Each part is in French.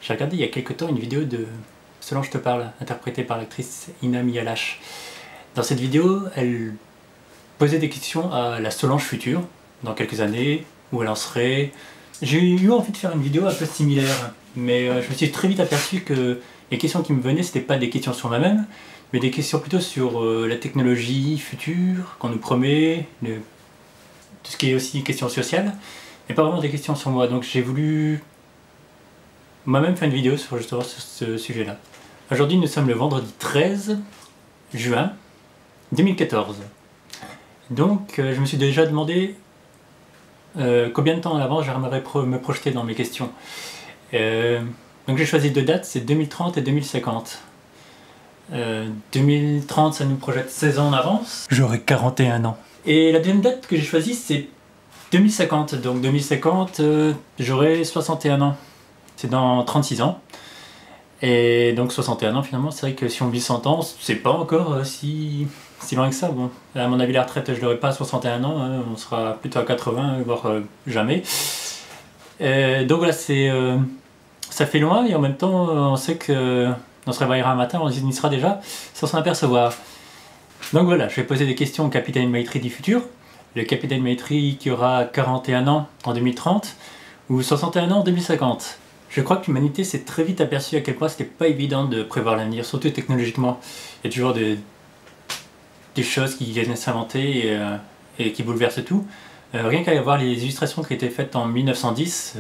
J'ai regardé il y a quelque temps une vidéo de Solange te parle, interprétée par l'actrice Ina Mialash. Dans cette vidéo, elle posait des questions à la Solange future, dans quelques années, où elle en serait. J'ai eu envie de faire une vidéo un peu similaire, mais je me suis très vite aperçu que les questions qui me venaient, c'était pas des questions sur moi-même, mais des questions plutôt sur la technologie future qu'on nous promet, tout ce qui est aussi questions sociales, et pas vraiment des questions sur moi. Donc j'ai voulu moi-même faire une vidéo sur justement sur ce sujet-là. Aujourd'hui, nous sommes le vendredi 13 juin 2014. Donc je me suis déjà demandé combien de temps en avant j'aimerais me projeter dans mes questions. Donc j'ai choisi deux dates, c'est 2030 et 2050. 2030, ça nous projette 16 ans en avance. J'aurai 41 ans. Et la deuxième date que j'ai choisie, c'est 2050. Donc 2050, j'aurai 61 ans. C'est dans 36 ans. Et donc 61 ans, finalement, c'est vrai que si on vit 100 ans, c'est pas encore si loin que ça. Bon, à mon avis, la retraite, je l'aurai pas à 61 ans, hein, on sera plutôt à 80, voire jamais. Donc voilà, ça fait loin, et en même temps, on sait que on se réveillera un matin, on y sera déjà, sans s'en apercevoir. Donc voilà, je vais poser des questions au capitaine Maitri du futur. Le capitaine Maitri qui aura 41 ans en 2030, ou 61 ans en 2050. Je crois que l'humanité s'est très vite aperçue à quel point c'était pas évident de prévoir l'avenir, surtout technologiquement. Il y a toujours des choses qui viennent s'inventer et qui bouleversent tout. Rien qu'à voir les illustrations qui ont été faites en 1910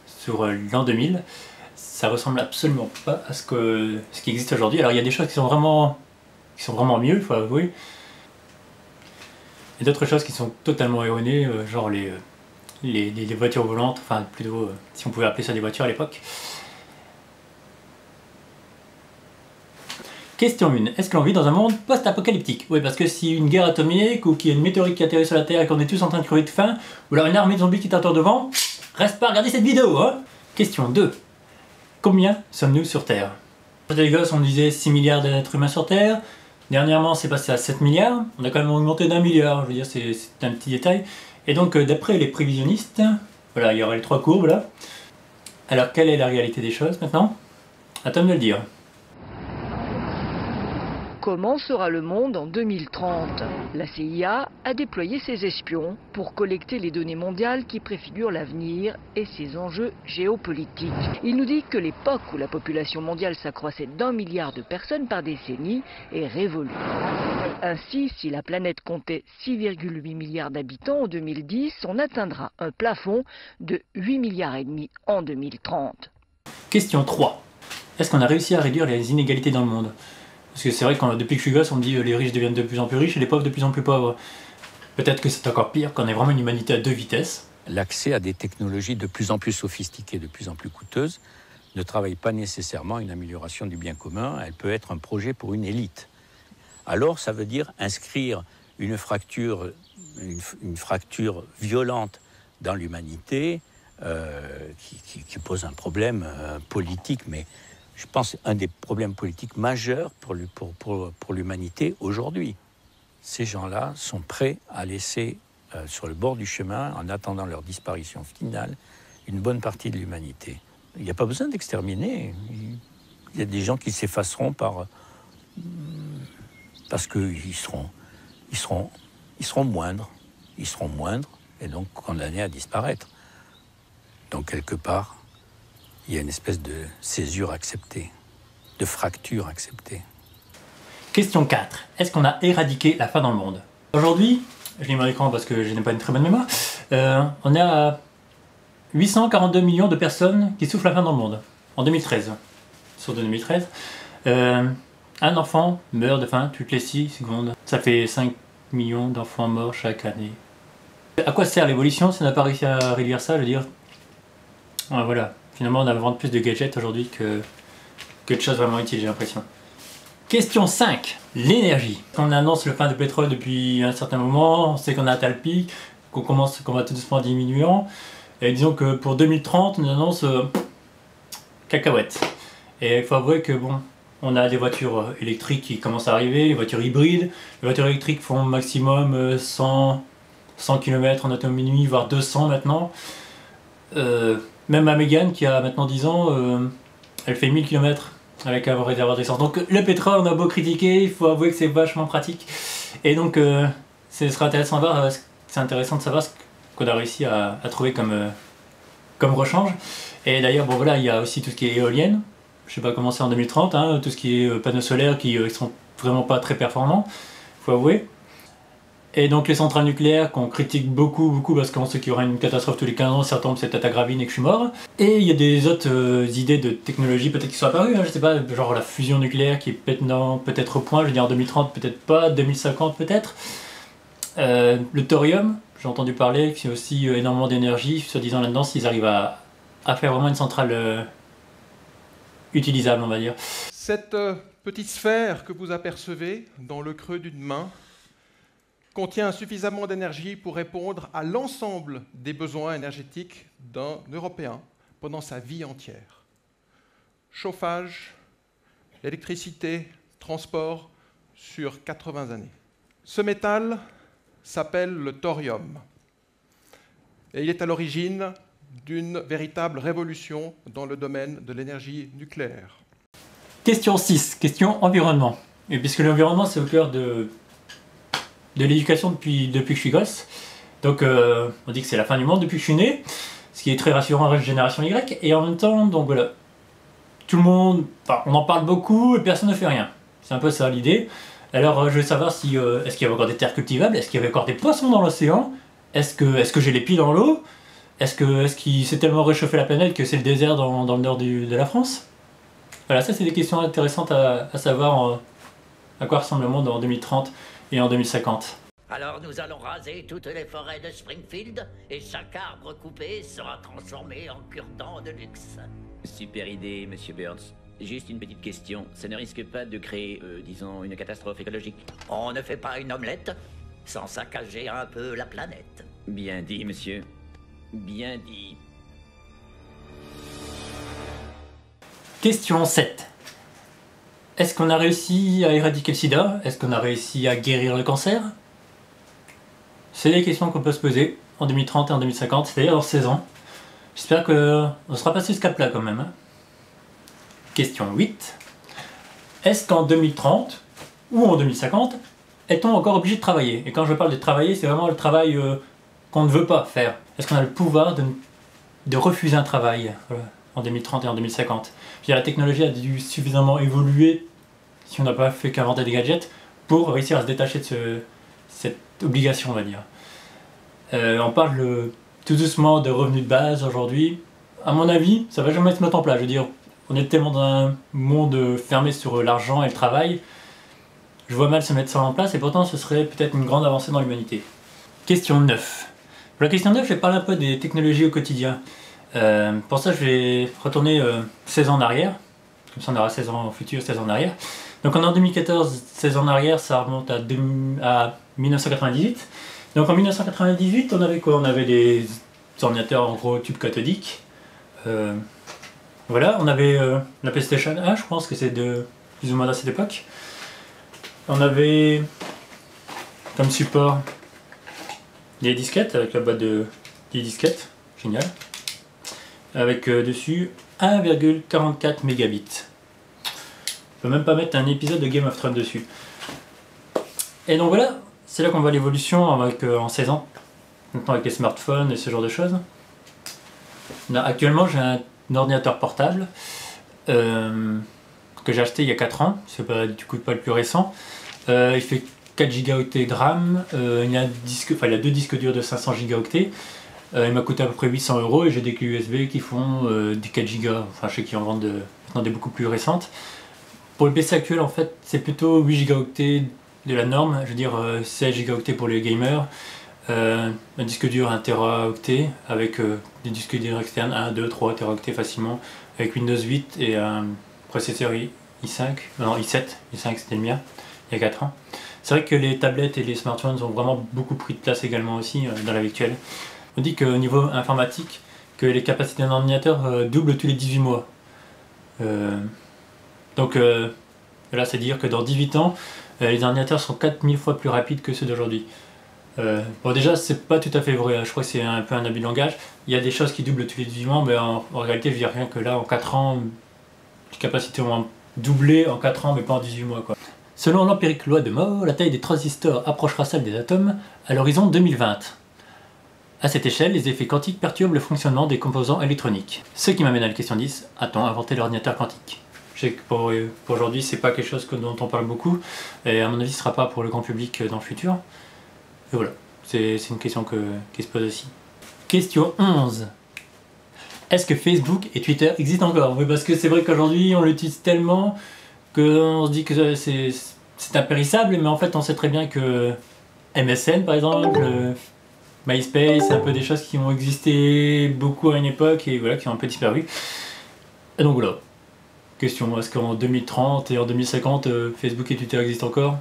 sur l'an 2000, ça ressemble absolument pas à ce qui existe aujourd'hui. Alors il y a des choses qui sont vraiment mieux, il faut avouer, et d'autres choses qui sont totalement erronées, genre les voitures volantes, enfin plutôt si on pouvait appeler ça des voitures à l'époque. Question 1. Est-ce que l'on vit dans un monde post-apocalyptique? Oui, parce que si une guerre atomique, ou qu'il y a une météorite qui atterrit sur la Terre et qu'on est tous en train de crever de faim, ou alors une armée de zombies qui t'attend devant, reste pas à regarder cette vidéo, hein. Question 2. Combien sommes-nous sur Terre? Quand j'étais gosse, on disait 6 milliards d'êtres humains sur Terre. Dernièrement, c'est passé à 7 milliards. On a quand même augmenté d'1 milliard, je veux dire, c'est un petit détail. Et donc, d'après les prévisionnistes, voilà, il y aura les trois courbes là. Alors, quelle est la réalité des choses maintenant? À toi de me le dire. Comment sera le monde en 2030? La CIA a déployé ses espions pour collecter les données mondiales qui préfigurent l'avenir et ses enjeux géopolitiques. Il nous dit que l'époque où la population mondiale s'accroissait d'1 milliard de personnes par décennie est révolue. Ainsi, si la planète comptait 6,8 milliards d'habitants en 2010, on atteindra un plafond de 8 milliards et demi en 2030. Question 3. Est-ce qu'on a réussi à réduire les inégalités dans le monde? Parce que c'est vrai que depuis que je suis gosse, on me dit les riches deviennent de plus en plus riches et les pauvres de plus en plus pauvres. Peut-être que c'est encore pire, qu'on ait vraiment une humanité à deux vitesses. L'accès à des technologies de plus en plus sophistiquées, de plus en plus coûteuses, ne travaille pas nécessairement à une amélioration du bien commun. Elle peut être un projet pour une élite. Alors, ça veut dire inscrire une fracture violente dans l'humanité qui pose un problème politique, mais je pense un des problèmes politiques majeurs pour l'humanité aujourd'hui. Ces gens-là sont prêts à laisser sur le bord du chemin, en attendant leur disparition finale, une bonne partie de l'humanité. Il n'y a pas besoin d'exterminer. Il y a des gens qui s'effaceront parce qu'ils seront moindres. Ils seront moindres et donc condamnés à disparaître. Donc quelque part, il y a une espèce de césure acceptée, de fracture acceptée. Question 4. Est-ce qu'on a éradiqué la faim dans le monde? Aujourd'hui, je lis mon écran parce que je n'ai pas une très bonne mémoire, on est à 842 millions de personnes qui souffrent la faim dans le monde, en 2013. Sur 2013. Un enfant meurt de faim toutes les 6 secondes. Ça fait 5 millions d'enfants morts chaque année. À quoi sert l'évolution si on n'a pas réussi à réduire ça? Je veux dire, voilà. Finalement, on a vraiment plus de gadgets aujourd'hui que de choses vraiment utiles, j'ai l'impression. Question 5. L'énergie. On annonce le plein de pétrole depuis un certain moment, on sait qu'on a atteint le pic, qu'on va tout doucement diminuant. Et disons que pour 2030, on annonce cacahuètes. Et il faut avouer que bon, on a des voitures électriques qui commencent à arriver, les voitures hybrides. Les voitures électriques font maximum 100 km en autonomie, voire 200 maintenant. Même ma Mégane qui a maintenant 10 ans, elle fait 1000 km avec un réservoir d'essence. Donc le pétrole, on a beau critiquer, il faut avouer que c'est vachement pratique. Et donc ce sera intéressant de voir, c'est intéressant de savoir ce qu'on a réussi à trouver comme rechange. Et d'ailleurs, bon voilà, il y a aussi tout ce qui est éolienne. Je sais pas comment c'est en 2030, hein, tout ce qui est panneaux solaires qui sont vraiment pas très performants, faut avouer. Et donc les centrales nucléaires qu'on critique beaucoup parce qu'on sait qu'il y aura une catastrophe tous les 15 ans, ça tombe, c'est Tata Gravine et que je suis mort. Et il y a des autres idées de technologie peut-être qui sont apparues, hein, je sais pas, genre la fusion nucléaire qui est peut-être au point, je veux dire en 2030 peut-être pas, 2050 peut-être. Le thorium, j'ai entendu parler, qui a aussi énormément d'énergie, soi-disant là-dedans, s'ils arrivent à faire vraiment une centrale utilisable, on va dire. Cette petite sphère que vous apercevez dans le creux d'une main contient suffisamment d'énergie pour répondre à l'ensemble des besoins énergétiques d'un Européen pendant sa vie entière. Chauffage, électricité, transport sur 80 années. Ce métal s'appelle le thorium et il est à l'origine d'une véritable révolution dans le domaine de l'énergie nucléaire. Question 6, question environnement. Et puisque l'environnement c'est au cœur de l'éducation depuis que je suis gosse, donc on dit que c'est la fin du monde depuis que je suis né, ce qui est très rassurant à la génération Y, et en même temps, donc voilà, tout le monde, enfin, on en parle beaucoup et personne ne fait rien. C'est un peu ça l'idée. Alors je veux savoir si, est-ce qu'il y avait encore des terres cultivables, est-ce qu'il y avait encore des poissons dans l'océan, est-ce que j'ai les pieds dans l'eau, est-ce qu'il s'est tellement réchauffé la planète que c'est le désert dans le nord de la France? Voilà, ça c'est des questions intéressantes à savoir à quoi ressemble le monde en 2030 et en 2050. Alors nous allons raser toutes les forêts de Springfield et chaque arbre coupé sera transformé en cure-dent de luxe. Super idée, monsieur Burns. Juste une petite question, ça ne risque pas de créer, disons, une catastrophe écologique? On ne fait pas une omelette sans saccager un peu la planète. Bien dit, monsieur. Bien dit. Question 7. Est-ce qu'on a réussi à éradiquer le sida? Est-ce qu'on a réussi à guérir le cancer? C'est des questions qu'on peut se poser en 2030 et en 2050, c'est-à-dire dans 16 ans. J'espère qu'on sera passé ce cap-là quand même. Question 8. Est-ce qu'en 2030 ou en 2050, est-on encore obligé de travailler? Et quand je parle de travailler, c'est vraiment le travail qu'on ne veut pas faire. Est-ce qu'on a le pouvoir de refuser un travail en 2030 et en 2050? Je veux dire, la technologie a dû suffisamment évoluer, si on n'a pas fait qu'inventer des gadgets, pour réussir à se détacher de cette obligation, on va dire. On parle tout doucement de revenus de base aujourd'hui. À mon avis, ça va jamais se mettre en place. Je veux dire, on est tellement dans un monde fermé sur l'argent et le travail. Je vois mal se mettre ça en place et pourtant ce serait peut-être une grande avancée dans l'humanité. Question 9. Pour la question 9, je vais parler un peu des technologies au quotidien. Pour ça, je vais retourner 16 ans en arrière. Comme ça, on aura 16 ans au futur, 16 ans en arrière. Donc en 2014, 16 ans en arrière, ça remonte à 1998. Donc en 1998, on avait quoi? On avait des ordinateurs en gros tube cathodique. Voilà, on avait la PlayStation 1, je pense que c'est de plus ou moins à cette époque. On avait comme support des disquettes avec la boîte des disquettes, génial. Avec dessus 1,44 mégabits. On peut même pas mettre un épisode de Game of Thrones dessus. Et donc voilà, c'est là qu'on voit l'évolution en 16 ans. Maintenant avec les smartphones et ce genre de choses. Là, actuellement j'ai un ordinateur portable que j'ai acheté il y a 4 ans, c'est pas du coup pas le plus récent. Il fait 4 Go de RAM, il a 2 disques durs de 500 Go. Il m'a coûté à peu près 800 € et j'ai des clés USB qui font des 4 Go, enfin je sais qu'ils en vendent maintenant des beaucoup plus récentes. Pour le PC actuel en fait c'est plutôt 8 Go de la norme, je veux dire 16 Go pour les gamers. Un disque dur 1 Teraoctet avec des disques durs externes 1, 2, 3 Teraoctets facilement avec Windows 8 et un processeur i5, non i7, i5 c'était le mien il y a 4 ans. C'est vrai que les tablettes et les smartphones ont vraiment beaucoup pris de place également aussi dans la vie actuelle. On dit qu'au niveau informatique, que les capacités d'un ordinateur doublent tous les 18 mois. Donc là c'est dire que dans 18 ans, les ordinateurs sont 4000 fois plus rapides que ceux d'aujourd'hui. Bon déjà c'est pas tout à fait vrai, je crois que c'est un peu un abus de langage. Il y a des choses qui doublent tous les 18 mois, mais en réalité je veux dire rien que là en 4 ans, capacité au moins doublée en 4 ans, mais pas en 18 mois, quoi. Selon l'empirique loi de Moore, la taille des transistors approchera celle des atomes à l'horizon 2020. À cette échelle, les effets quantiques perturbent le fonctionnement des composants électroniques. Ce qui m'amène à la question 10, a-t-on inventé l'ordinateur quantique? Je sais que pour aujourd'hui, c'est pas quelque chose dont on parle beaucoup, et à mon avis, ce sera pas pour le grand public dans le futur. Et voilà, c'est une question qui se pose aussi. Question 11. Est-ce que Facebook et Twitter existent encore? Oui, parce que c'est vrai qu'aujourd'hui, on l'utilise tellement qu'on se dit que c'est impérissable, mais en fait, on sait très bien que MSN, par exemple, MySpace, c'est un peu des choses qui ont existé beaucoup à une époque et voilà, qui ont un peu disparu. Et donc voilà. Question, est-ce qu'en 2030 et en 2050, Facebook et Twitter existent encore?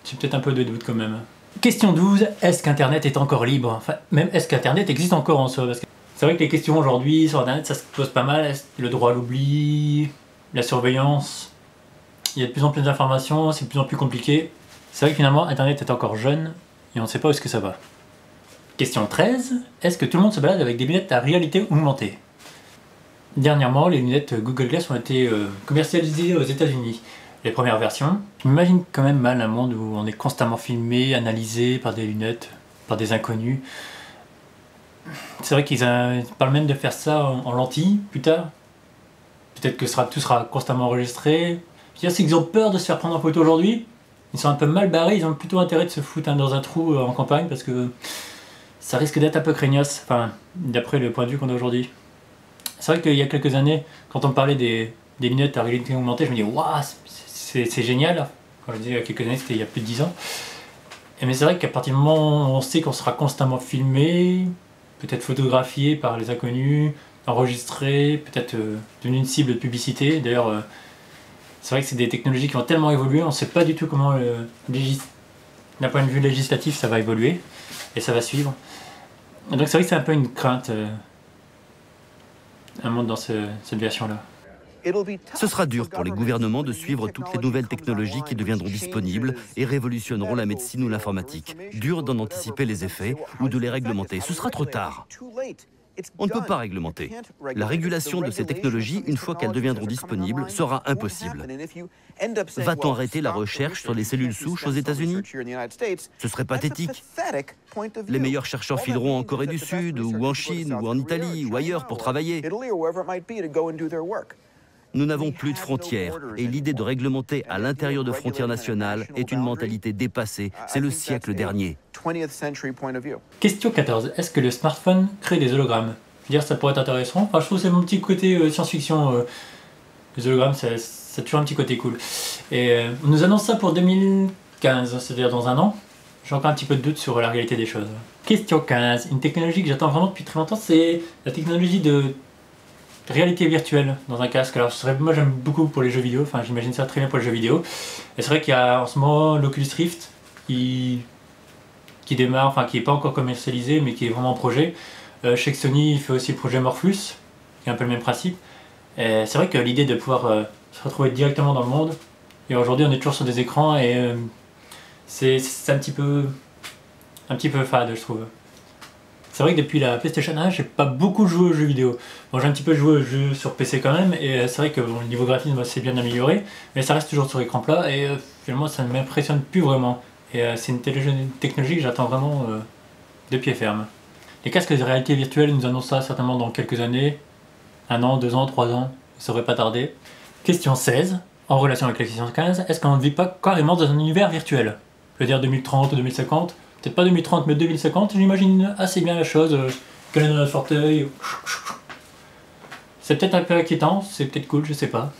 J'ai peut-être un peu de doute quand même. Question 12, est-ce qu'Internet est encore libre? Enfin, même est-ce qu'Internet existe encore en soi? Parce que c'est vrai que les questions aujourd'hui sur Internet, ça se pose pas mal. Le droit à l'oubli, la surveillance, il y a de plus en plus d'informations, c'est de plus en plus compliqué. C'est vrai que finalement, Internet est encore jeune et on ne sait pas où est-ce que ça va. Question 13, est-ce que tout le monde se balade avec des lunettes à réalité augmentée? Dernièrement, les lunettes Google Glass ont été commercialisées aux États-Unis. Les premières versions. Je m'imagine quand même mal un monde où on est constamment filmé, analysé par des lunettes, par des inconnus. C'est vrai qu'ils parlent même de faire ça en lentille plus tard. Peut-être que tout sera constamment enregistré. C'est qu'ils ont peur de se faire prendre en photo aujourd'hui. Ils sont un peu mal barrés, ils ont plutôt intérêt de se foutre dans un trou en campagne parce que ça risque d'être un peu craignos, enfin, d'après le point de vue qu'on a aujourd'hui. C'est vrai qu'il y a quelques années, quand on parlait des lunettes à réalité augmentée, je me dis waouh, c'est génial. Quand je dis il y a quelques années, c'était il y a plus de 10 ans. Mais c'est vrai qu'à partir du moment où on sait qu'on sera constamment filmé, peut-être photographié par les inconnus, enregistré, peut-être devenu une cible de publicité. D'ailleurs, c'est vrai que c'est des technologies qui vont tellement évoluer, on ne sait pas du tout comment, d'un point de vue législatif, ça va évoluer et ça va suivre. Et donc c'est vrai que c'est un peu une crainte, un monde dans cette version-là. Ce sera dur pour les gouvernements de suivre toutes les nouvelles technologies qui deviendront disponibles et révolutionneront la médecine ou l'informatique. Dur d'en anticiper les effets ou de les réglementer. Ce sera trop tard. On ne peut pas réglementer. La régulation de ces technologies, une fois qu'elles deviendront disponibles, sera impossible. Va-t-on arrêter la recherche sur les cellules souches aux États-Unis? Ce serait pathétique. Les meilleurs chercheurs fileront en Corée du Sud, ou en Chine, ou en Italie, ou ailleurs pour travailler. Nous n'avons plus de frontières, et l'idée de réglementer à l'intérieur de frontières nationales est une mentalité dépassée. C'est le siècle dernier. Question 14. Est-ce que le smartphone crée des hologrammes? Je veux dire, ça pourrait être intéressant. Enfin, je trouve que c'est mon petit côté science-fiction. Les hologrammes, ça a toujours un petit côté cool. Et on nous annonce ça pour 2015, c'est-à-dire dans un an. J'ai encore un petit peu de doute sur la réalité des choses. Question 15. Une technologie que j'attends vraiment depuis très longtemps, c'est la technologie de réalité virtuelle dans un casque. Alors moi j'aime beaucoup pour les jeux vidéo, enfin j'imagine ça très bien pour les jeux vidéo. Et c'est vrai qu'il y a en ce moment l'Oculus Rift qui démarre, enfin qui n'est pas encore commercialisé mais qui est vraiment en projet. Chez Sony il fait aussi le projet Morpheus, qui est un peu le même principe. Et c'est vrai que l'idée de pouvoir se retrouver directement dans le monde, et aujourd'hui on est toujours sur des écrans et c'est un petit peu fade je trouve. C'est vrai que depuis la PlayStation 1, j'ai pas beaucoup joué aux jeux vidéo. Bon, j'ai un petit peu joué aux jeux sur PC quand même, et c'est vrai que bon, le niveau graphisme s'est bien amélioré, mais ça reste toujours sur écran plat, et finalement ça ne m'impressionne plus vraiment. Et c'est une technologie que j'attends vraiment de pied ferme. Les casques de réalité virtuelle nous annoncent ça certainement dans quelques années, 1 an, 2 ans, 3 ans, ça devrait pas tarder. Question 16, en relation avec la question 15, est-ce qu'on ne vit pas carrément dans un univers virtuel? Je veux dire 2030 ou 2050, peut-être pas 2030 mais 2050, j'imagine assez bien la chose, qu'elle est dans notre fauteuil. C'est peut-être un peu inquiétant, c'est peut-être cool, je sais pas.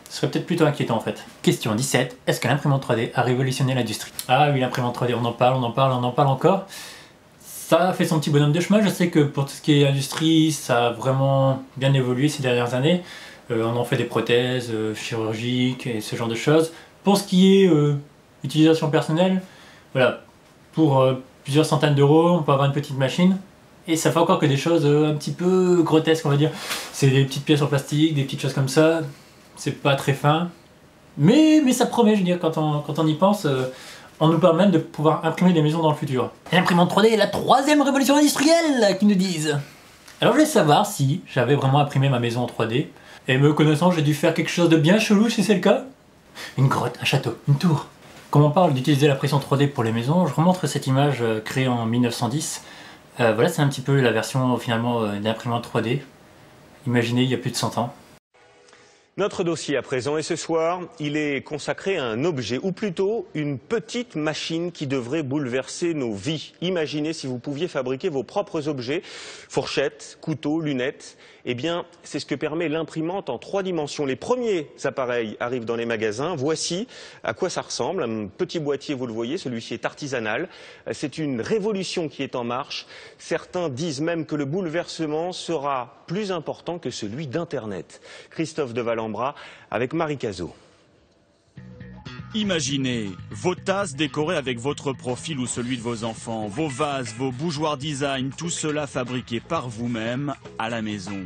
Ce serait peut-être plutôt inquiétant en fait. Question 17, est-ce que l'imprimante 3D a révolutionné l'industrie? Ah oui, l'imprimante 3D, on en parle encore. Ça a fait son petit bonhomme de chemin, je sais que pour tout ce qui est industrie, ça a vraiment bien évolué ces dernières années. On en fait des prothèses chirurgiques et ce genre de choses. Pour ce qui est utilisation personnelle, voilà, pour plusieurs centaines d'euros, on peut avoir une petite machine. Et ça fait encore que des choses un petit peu grotesques, on va dire. C'est des petites pièces en plastique, des petites choses comme ça. C'est pas très fin. Mais ça promet, je veux dire, quand on y pense, on nous permet même de pouvoir imprimer des maisons dans le futur. L'imprimante 3D est la 3e révolution industrielle, qu'ils nous disent. Alors je voulais savoir si j'avais vraiment imprimé ma maison en 3D. Et me connaissant, j'ai dû faire quelque chose de bien chelou si c'est le cas. Une grotte, un château, une tour. Comme on parle d'utiliser la pression 3D pour les maisons, je remontre cette image créée en 1910. Voilà, c'est un petit peu la version finalement d'imprimante 3D. Imaginez il y a plus de 100 ans. Notre dossier à présent, et ce soir, il est consacré à un objet, ou plutôt une petite machine qui devrait bouleverser nos vies. Imaginez si vous pouviez fabriquer vos propres objets, fourchettes, couteaux, lunettes. Eh bien, c'est ce que permet l'imprimante en 3 dimensions. Les premiers appareils arrivent dans les magasins. Voici à quoi ça ressemble. Un petit boîtier, vous le voyez, celui-ci est artisanal. C'est une révolution qui est en marche. Certains disent même que le bouleversement sera plus important que celui d'Internet. Christophe de Valambra avec Marie Cazot. Imaginez vos tasses décorées avec votre profil ou celui de vos enfants, vos vases, vos bougeoirs design, tout cela fabriqué par vous-même à la maison.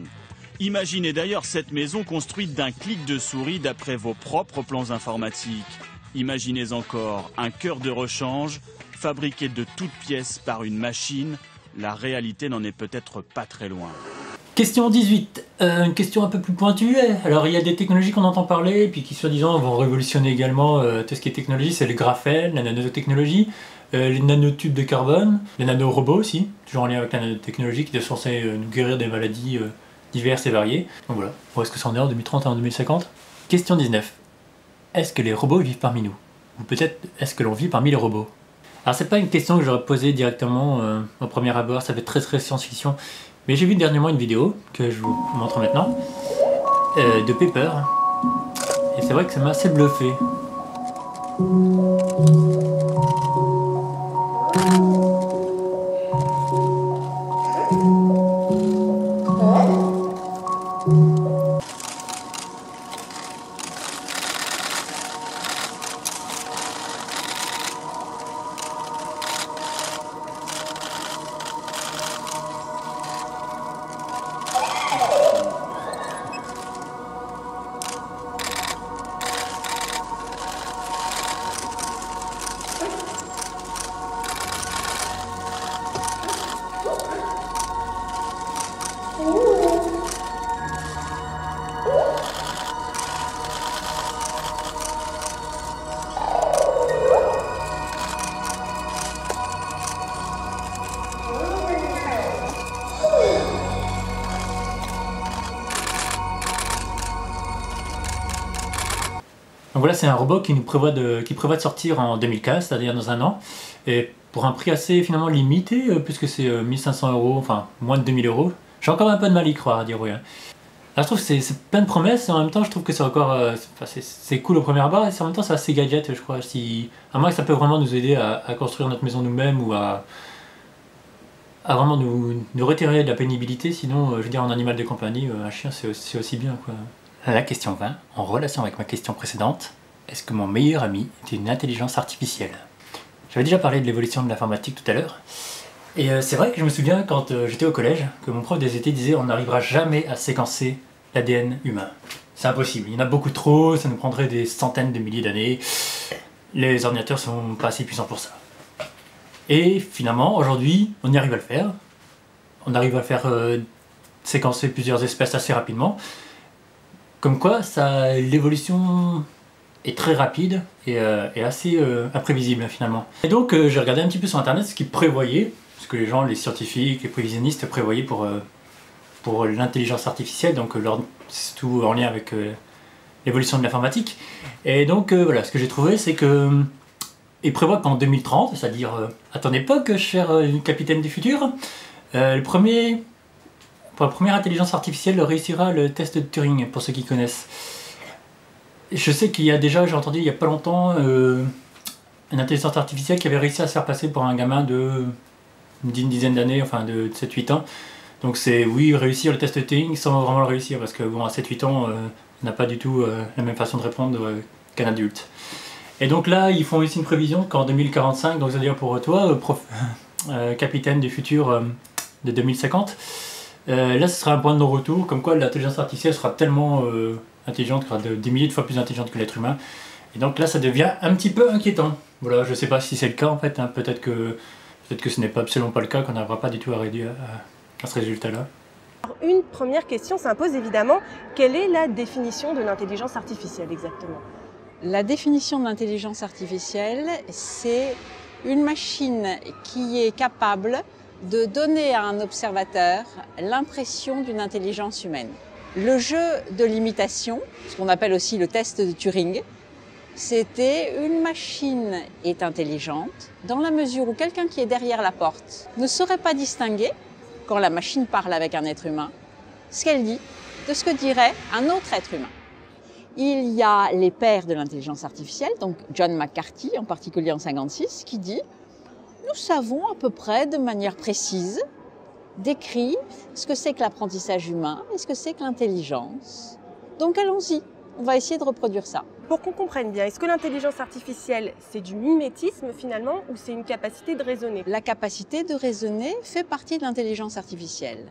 Imaginez d'ailleurs cette maison construite d'un clic de souris d'après vos propres plans informatiques. Imaginez encore un cœur de rechange fabriqué de toutes pièces par une machine. La réalité n'en est peut-être pas très loin. Question 18, une question un peu plus pointue. Alors il y a des technologies qu'on entend parler, puis qui soi-disant vont révolutionner également tout ce qui est technologie, c'est le graphène, la nanotechnologie, les nanotubes de carbone, les nanorobots aussi, toujours en lien avec la nanotechnologie qui est censée nous guérir des maladies diverses et variées. Donc voilà, où est-ce que ça en est en 2030 et en 2050? Question 19, est-ce que les robots vivent parmi nous? Ou peut-être est-ce que l'on vit parmi les robots? Alors c'est pas une question que j'aurais posée directement au premier abord, ça fait très science-fiction. Mais j'ai vu dernièrement une vidéo, que je vous montre maintenant, de Pepper. Et c'est vrai que ça m'a assez bluffé. Donc voilà, c'est un robot qui prévoit de sortir en 2015, c'est-à-dire dans un an, et pour un prix assez finalement limité, puisque c'est 1500 €, enfin moins de 2000 €. J'ai encore un peu de mal à y croire, à dire oui. Alors je trouve que c'est plein de promesses, et en même temps je trouve que c'est encore c'est cool au premier abord, et en même temps c'est assez gadget, je crois. À moins que ça peut vraiment nous aider à construire notre maison nous-mêmes, ou à vraiment nous retirer de la pénibilité. Sinon, je veux dire, en animal de compagnie, un chien c'est aussi bien, quoi. La question 20, en relation avec ma question précédente, est-ce que mon meilleur ami est une intelligence artificielle? J'avais déjà parlé de l'évolution de l'informatique tout à l'heure, et c'est vrai que je me souviens quand j'étais au collège, que mon prof des SVT disait on n'arrivera jamais à séquencer l'ADN humain. C'est impossible, il y en a beaucoup trop, ça nous prendrait des centaines de milliers d'années, les ordinateurs sont pas assez puissants pour ça. Et finalement, aujourd'hui, on y arrive à le faire. On arrive à faire séquencer plusieurs espèces assez rapidement. Comme quoi, l'évolution est très rapide et assez imprévisible finalement. Et donc j'ai regardé un petit peu sur internet ce qu'ils prévoyaient, ce que les gens, les scientifiques, les prévisionnistes prévoyaient pour l'intelligence artificielle, donc c'est tout en lien avec l'évolution de l'informatique. Et donc voilà, ce que j'ai trouvé, c'est que ils prévoient qu'en 2030, c'est-à-dire à ton époque, cher capitaine du futur, pour la première intelligence artificielle réussira le test de Turing, pour ceux qui connaissent. Je sais qu'il y a déjà, j'ai entendu il n'y a pas longtemps, une intelligence artificielle qui avait réussi à se faire passer pour un gamin d'une dizaine d'années, enfin de 7-8 ans. Donc c'est, oui, réussir le test de Turing sans vraiment le réussir, parce que bon, à 7-8 ans, on n'a pas du tout la même façon de répondre qu'un adulte. Et donc là, ils font aussi une prévision qu'en 2045, donc c'est-à-dire pour toi, capitaine du futur de 2050, là ce sera un point de non-retour, comme quoi l'intelligence artificielle sera tellement intelligente, des milliers de fois plus intelligente que l'être humain. Et donc là ça devient un petit peu inquiétant. Voilà, je sais pas si c'est le cas en fait, hein. Peut-être que ce n'est absolument pas le cas, qu'on n'arrivera pas du tout à réduire à ce résultat-là. Alors une première question s'impose évidemment, quelle est la définition de l'intelligence artificielle exactement? La définition de l'intelligence artificielle, c'est une machine qui est capable de donner à un observateur l'impression d'une intelligence humaine. Le jeu de l'imitation, ce qu'on appelle aussi le test de Turing, c'était une machine est intelligente dans la mesure où quelqu'un qui est derrière la porte ne saurait pas distinguer, quand la machine parle avec un être humain, ce qu'elle dit de ce que dirait un autre être humain. Il y a les pères de l'intelligence artificielle, donc John McCarthy, en particulier en 1956, qui dit « Nous savons à peu près de manière précise décrire ce que c'est que l'apprentissage humain et ce que c'est que l'intelligence. Donc allons-y, on va essayer de reproduire ça. » Pour qu'on comprenne bien, est-ce que l'intelligence artificielle, c'est du mimétisme finalement ou c'est une capacité de raisonner? La capacité de raisonner fait partie de l'intelligence artificielle.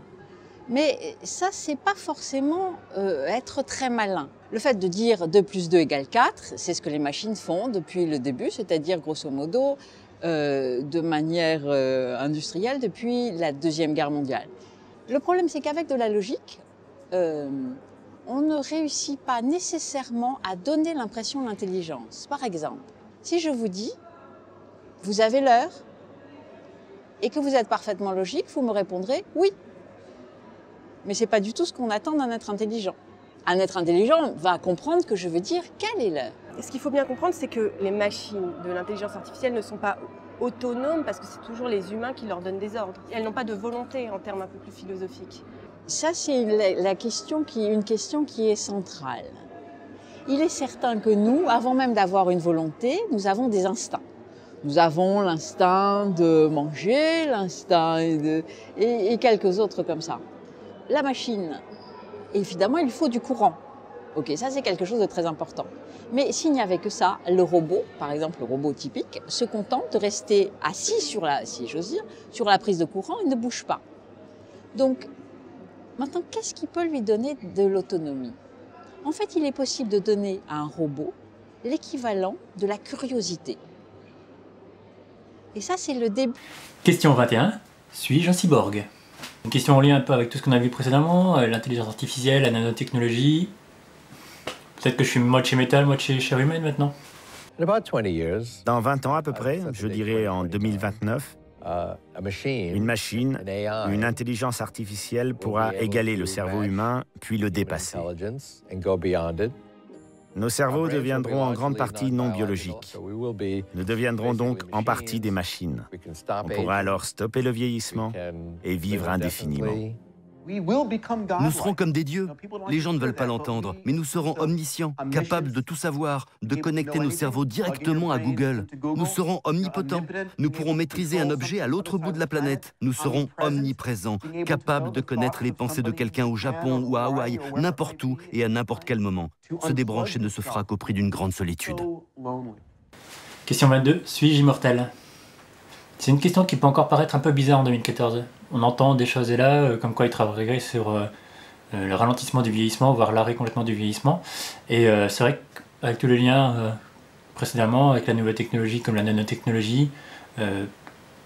Mais ça, c'est pas forcément être très malin. Le fait de dire 2 plus 2 égale 4, c'est ce que les machines font depuis le début, c'est-à-dire grosso modo de manière industrielle depuis la Deuxième Guerre mondiale. Le problème, c'est qu'avec de la logique, on ne réussit pas nécessairement à donner l'impression de l'intelligence. Par exemple, si je vous dis, vous avez l'heure et que vous êtes parfaitement logique, vous me répondrez oui. Mais ce n'est pas du tout ce qu'on attend d'un être intelligent. Un être intelligent va comprendre que je veux dire quelle est l'heure. Et ce qu'il faut bien comprendre, c'est que les machines de l'intelligence artificielle ne sont pas autonomes parce que c'est toujours les humains qui leur donnent des ordres. Elles n'ont pas de volonté en termes un peu plus philosophiques. Ça, c'est une question qui est centrale. Il est certain que nous, avant même d'avoir une volonté, nous avons des instincts. Nous avons l'instinct de manger, l'instinct et quelques autres comme ça. La machine, évidemment, il faut du courant. Ok, ça c'est quelque chose de très important. Mais s'il n'y avait que ça, le robot, par exemple le robot typique, se contente de rester assis sur si j'ose dire, sur la prise de courant et ne bouge pas. Donc, maintenant, qu'est-ce qui peut lui donner de l'autonomie? En fait, il est possible de donner à un robot l'équivalent de la curiosité. Et ça, c'est le début. Question 21. Suis-je un cyborg? Une question en lien un peu avec tout ce qu'on a vu précédemment, l'intelligence artificielle, la nanotechnologie. Peut-être que je suis moitié métal, moitié chair humaine maintenant. Dans 20 ans à peu près, je dirais en 2029, une machine, une intelligence artificielle pourra égaler le cerveau humain, puis le dépasser. Nos cerveaux deviendront en grande partie non biologiques. Nous deviendrons donc en partie des machines. On pourra alors stopper le vieillissement et vivre indéfiniment. Nous serons comme des dieux. Les gens ne veulent pas l'entendre, mais nous serons omniscients, capables de tout savoir, de connecter nos cerveaux directement à Google. Nous serons omnipotents. Nous pourrons maîtriser un objet à l'autre bout de la planète. Nous serons omniprésents, capables de connaître les pensées de quelqu'un au Japon ou à Hawaï, n'importe où et à n'importe quel moment. Se débrancher ne se fera qu'au prix d'une grande solitude. Question 22. Suis-je immortel? C'est une question qui peut encore paraître un peu bizarre en 2014. On entend des choses là, comme quoi ils travailleraient sur le ralentissement du vieillissement, voire l'arrêt complètement du vieillissement. Et c'est vrai qu'avec tous les liens précédemment, avec la nouvelle technologie comme la nanotechnologie,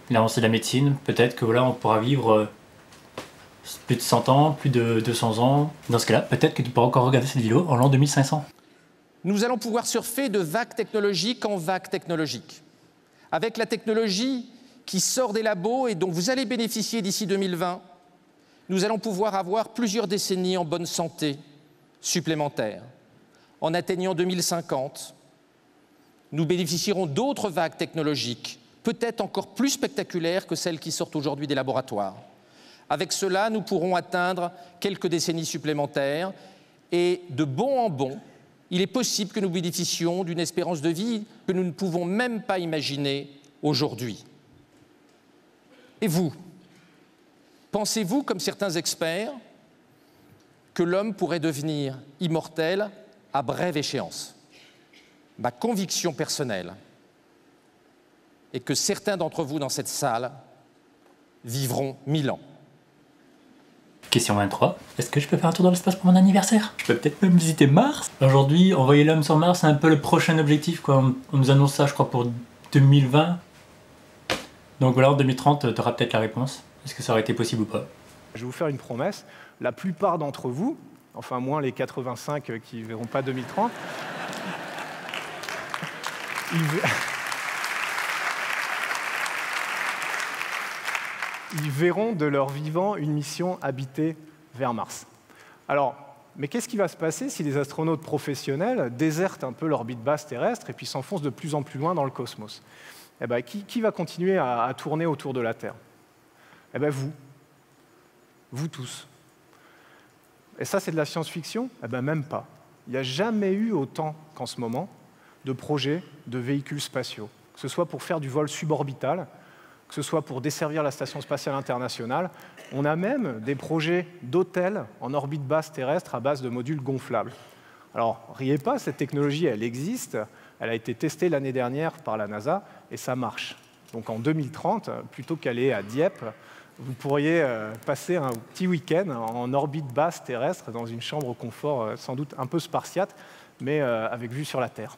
l'avancée de la médecine, peut-être que voilà, on pourra vivre plus de 100 ans, plus de 200 ans. Dans ce cas-là, peut-être que tu pourras encore regarder cette vidéo en l'an 2500. Nous allons pouvoir surfer de vague technologique en vague technologique. Avec la technologie qui sort des labos et dont vous allez bénéficier d'ici 2020, nous allons pouvoir avoir plusieurs décennies en bonne santé supplémentaires. En atteignant 2050, nous bénéficierons d'autres vagues technologiques, peut-être encore plus spectaculaires que celles qui sortent aujourd'hui des laboratoires. Avec cela, nous pourrons atteindre quelques décennies supplémentaires et de bon en bon, il est possible que nous bénéficions d'une espérance de vie que nous ne pouvons même pas imaginer aujourd'hui. Et vous, pensez-vous, comme certains experts, que l'homme pourrait devenir immortel à brève échéance? Ma conviction personnelle est que certains d'entre vous dans cette salle vivront 1000 ans. Question 23. Est-ce que je peux faire un tour dans l'espace pour mon anniversaire? Je peux peut-être même visiter Mars. Aujourd'hui, envoyer l'homme sur Mars, c'est un peu le prochain objectif, quoi. On nous annonce ça, je crois, pour 2020. Donc voilà, en 2030, tu auras peut-être la réponse. Est-ce que ça aurait été possible ou pas? Je vais vous faire une promesse, la plupart d'entre vous, enfin moins les 85 qui ne verront pas 2030, ils verront de leur vivant une mission habitée vers Mars. Alors, mais qu'est-ce qui va se passer si les astronautes professionnels désertent un peu l'orbite basse terrestre et puis s'enfoncent de plus en plus loin dans le cosmos? Eh ben, qui va continuer à tourner autour de la Terre? Eh bien, vous tous. Et ça, c'est de la science-fiction? Eh bien, même pas. Il n'y a jamais eu autant qu'en ce moment de projets de véhicules spatiaux, que ce soit pour faire du vol suborbital, que ce soit pour desservir la Station spatiale internationale. On a même des projets d'hôtels en orbite basse terrestre à base de modules gonflables. Alors, riez pas, cette technologie, elle existe, elle a été testée l'année dernière par la NASA, et ça marche. Donc en 2030, plutôt qu'aller à Dieppe, vous pourriez passer un petit week-end en orbite basse terrestre, dans une chambre au confort sans doute un peu spartiate, mais avec vue sur la Terre.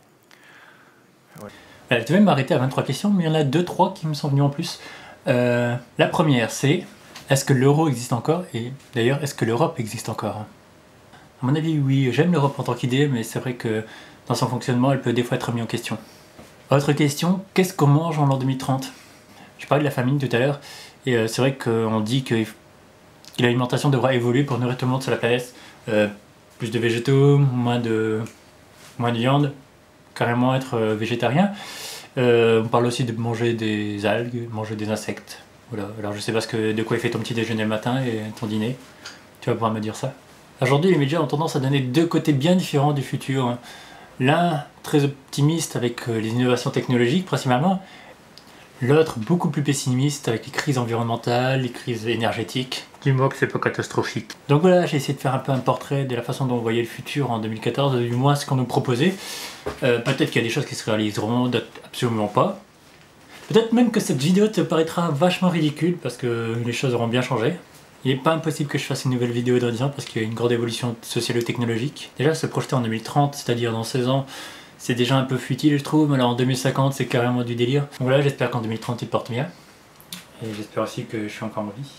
Ouais. Je devais m'arrêter à 23 questions, mais il y en a 2-3 qui me sont venues en plus. La première, c'est est-ce que l'euro existe encore? Et d'ailleurs, est-ce que l'Europe existe encore? À mon avis, oui, j'aime l'Europe en tant qu'idée, mais c'est vrai que dans son fonctionnement, elle peut des fois être remise en question. Autre question, qu'est-ce qu'on mange en l'an 2030? Je parlais de la famine tout à l'heure, et c'est vrai qu'on dit que l'alimentation devra évoluer pour nourrir tout le monde sur la planète. Plus de végétaux, moins de viande, carrément être végétarien. On parle aussi de manger des algues, manger des insectes. Voilà. Alors je sais pas de quoi il fait ton petit déjeuner le matin et ton dîner. Tu vas pouvoir me dire ça. Aujourd'hui, les médias ont tendance à donner deux côtés bien différents du futur. L'un très optimiste avec les innovations technologiques principalement. L'autre beaucoup plus pessimiste avec les crises environnementales, les crises énergétiques. Dis-moi que c'est pas catastrophique. Donc voilà, j'ai essayé de faire un peu un portrait de la façon dont on voyait le futur en 2014, du moins ce qu'on nous proposait. Peut-être qu'il y a des choses qui se réaliseront, d'autres absolument pas. Peut-être même que cette vidéo te paraîtra vachement ridicule parce que les choses auront bien changé. Il n'est pas impossible que je fasse une nouvelle vidéo dans 10 ans parce qu'il y a une grande évolution socialo-technologique. Déjà, se projeter en 2030, c'est-à-dire dans 16 ans, c'est déjà un peu futile je trouve, mais alors en 2050 c'est carrément du délire. Donc voilà, j'espère qu'en 2030 il te porte bien. Et j'espère aussi que je suis encore en vie.